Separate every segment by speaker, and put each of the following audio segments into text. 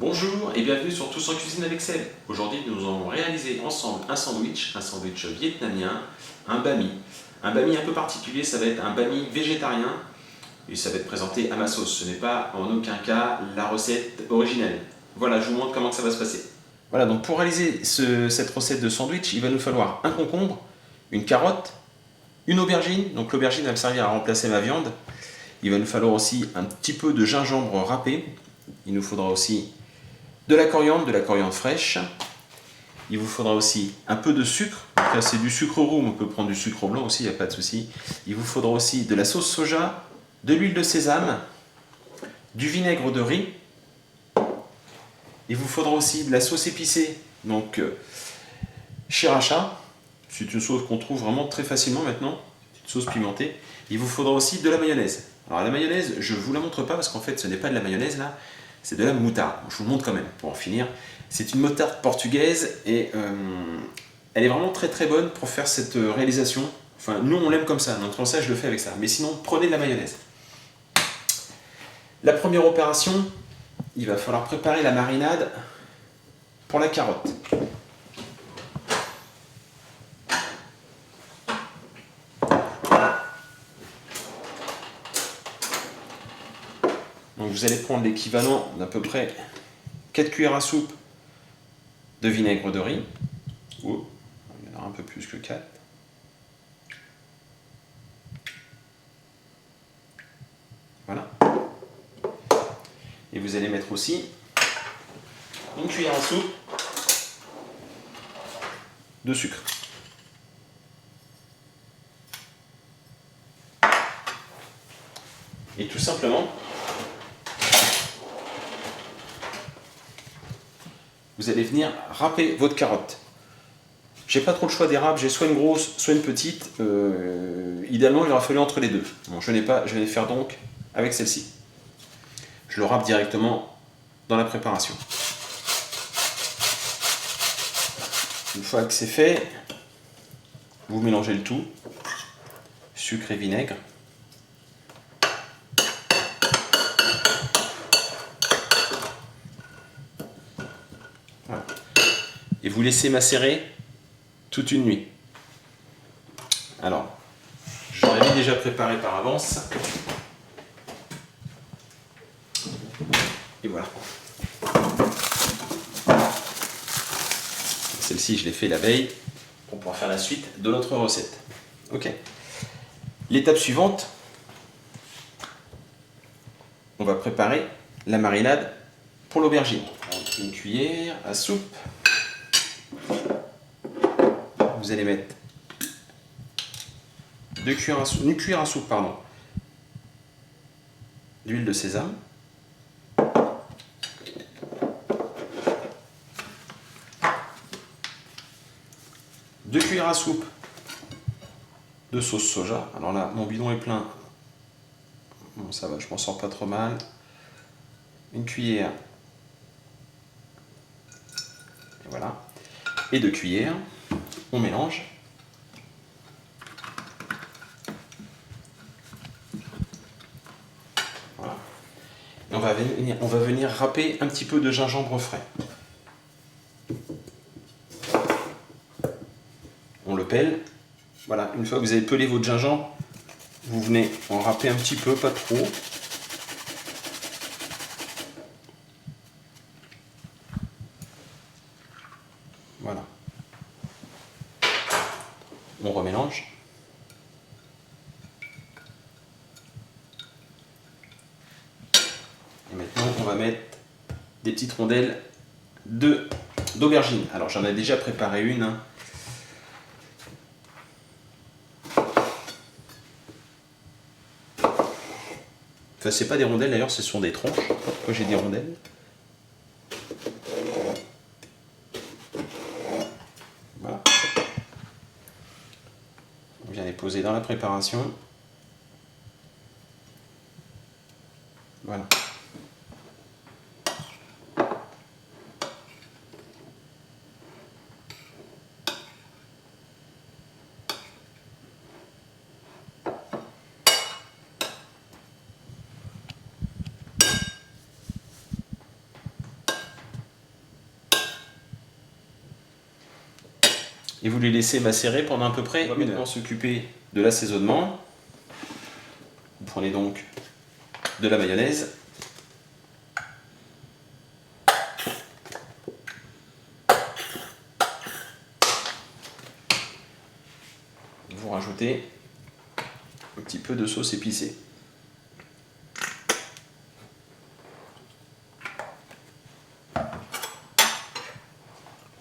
Speaker 1: Bonjour et bienvenue sur Tous en cuisine avec Seb. Aujourd'hui, nous allons réaliser ensemble un sandwich vietnamien, un banh mi. Un banh mi un peu particulier, ça va être un banh mi végétarien et ça va être présenté à ma sauce. Ce n'est pas en aucun cas la recette originelle. Voilà, je vous montre comment ça va se passer. Voilà, donc pour réaliser cette recette de sandwich, il va nous falloir un concombre, une carotte, une aubergine. Donc l'aubergine va me servir à remplacer ma viande. Il va nous falloir aussi un petit peu de gingembre râpé. Il nous faudra aussi de la coriandre fraîche. Il vous faudra aussi un peu de sucre. Donc là, c'est du sucre roux, mais on peut prendre du sucre blanc aussi, il n'y a pas de souci. Il vous faudra aussi de la sauce soja, de l'huile de sésame, du vinaigre de riz. Il vous faudra aussi de la sauce épicée, donc sriracha. C'est une sauce qu'on trouve vraiment très facilement maintenant, une sauce pimentée. Il vous faudra aussi de la mayonnaise. Alors la mayonnaise, je ne vous la montre pas parce qu'en fait ce n'est pas de la mayonnaise là, c'est de la moutarde. Je vous le montre quand même pour en finir. C'est une moutarde portugaise et elle est vraiment très très bonne pour faire cette réalisation. Enfin, nous on l'aime comme ça, donc pour ça je le fais avec ça. Mais sinon, prenez de la mayonnaise. La première opération, il va falloir préparer la marinade pour la carotte. Donc vous allez prendre l'équivalent d'à peu près 4 cuillères à soupe de vinaigre de riz. Oh, il y en aura un peu plus que 4. Voilà. Et vous allez mettre aussi une cuillère à soupe de sucre. Et tout simplement, vous allez venir râper votre carotte. J'ai pas trop le choix des râpes, j'ai soit une grosse, soit une petite. Idéalement, il aura fallu entre les deux. Bon, je n'ai pas, je vais les faire donc avec celle-ci. Je le râpe directement dans la préparation. Une fois que c'est fait, vous mélangez le tout, sucre et vinaigre. Voilà. Et vous laissez macérer toute une nuit. Alors, j'en avais déjà préparé par avance. Et voilà. Celle-ci, je l'ai fait la veille pour pouvoir faire la suite de notre recette. Ok. L'étape suivante, on va préparer la marinade pour l'aubergine. Une cuillère à soupe. Vous allez mettre une cuillère à soupe, d'huile de sésame. Deux cuillères à soupe de sauce soja. Alors là, mon bidon est plein. Bon, ça va, je m'en sors pas trop mal. Une cuillère. Et voilà. Et 2 cuillères. On mélange. Voilà. Et on va venir râper un petit peu de gingembre frais. On le pèle. Voilà, une fois que vous avez pelé votre gingembre, vous venez en râper un petit peu, pas trop. Voilà. On remélange. Et maintenant, on va mettre des petites rondelles d'aubergine. Alors, j'en ai déjà préparé une. Hein. Enfin, c'est pas des rondelles d'ailleurs, ce sont des tranches. Pourquoi j'ai des rondelles? Voilà. On vient les poser dans la préparation. Voilà. et vous les laissez macérer pendant à peu près une heure. On va maintenant s'occuper de l'assaisonnement. Vous prenez donc de la mayonnaise. Vous rajoutez un petit peu de sauce épicée.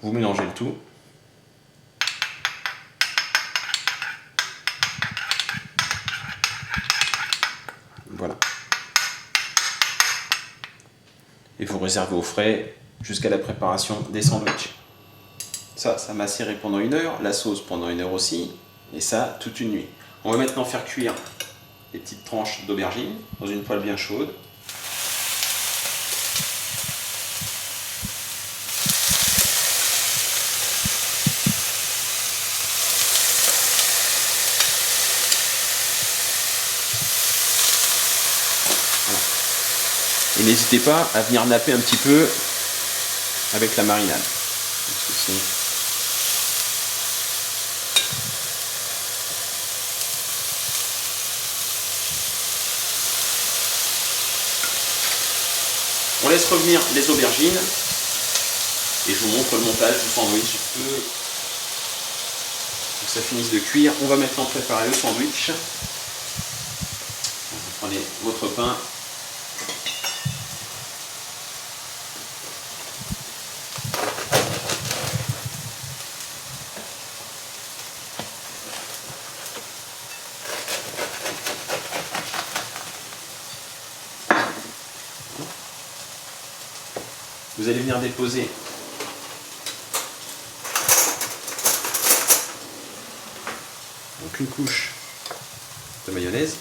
Speaker 1: Vous mélangez le tout. Voilà. Et vous réservez au frais jusqu'à la préparation des sandwichs. Ça macéré pendant 1 heure, la sauce pendant 1 heure aussi, et ça toute une nuit. On va maintenant faire cuire les petites tranches d'aubergine dans une poêle bien chaude. Voilà. Et n'hésitez pas à venir napper un petit peu avec la marinade. On laisse revenir les aubergines et je vous montre le montage du sandwich que ça finisse de cuire. On va maintenant préparer le sandwich. Vous prenez votre pain. Vous allez venir déposer donc une couche de mayonnaise.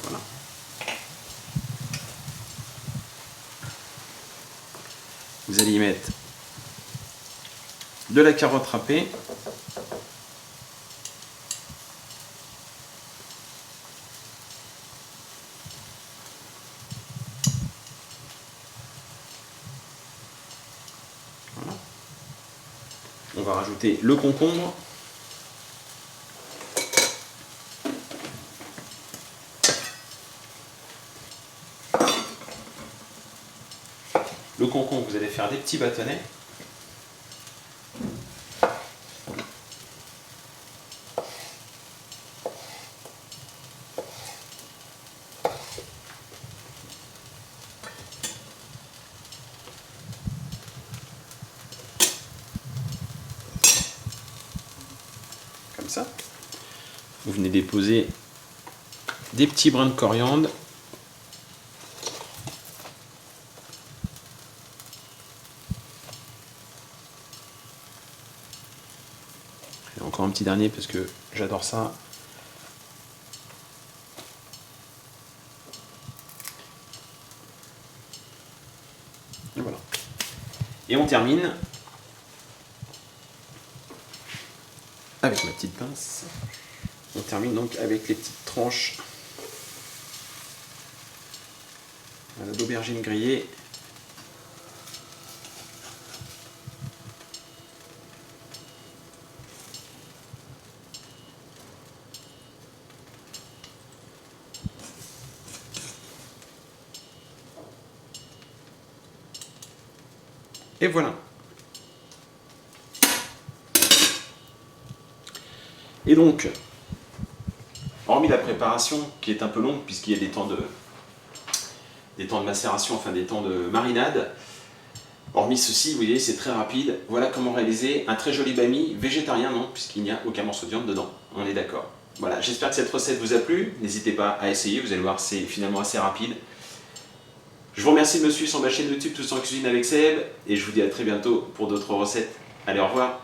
Speaker 1: Voilà. Vous allez y mettre de la carotte râpée, voilà. On va rajouter le concombre, vous allez faire des petits bâtonnets. Comme ça. Vous venez déposer des petits brins de coriandre. Et encore un petit dernier parce que j'adore ça. Et voilà. Et on termine avec ma petite pince. On termine donc avec les petites tranches d'aubergine grillée. Et voilà. Et donc, hormis la préparation qui est un peu longue puisqu'il y a des temps de macération, enfin des temps de marinade, hormis ceci, vous voyez, c'est très rapide. Voilà comment réaliser un très joli bami végétarien, non, puisqu'il n'y a aucun morceau de viande dedans. On est d'accord. Voilà, j'espère que cette recette vous a plu. N'hésitez pas à essayer, vous allez voir, c'est finalement assez rapide. Je vous remercie de me suivre sur ma chaîne YouTube Tous en Cuisine avec Seb, et je vous dis à très bientôt pour d'autres recettes. Allez, au revoir.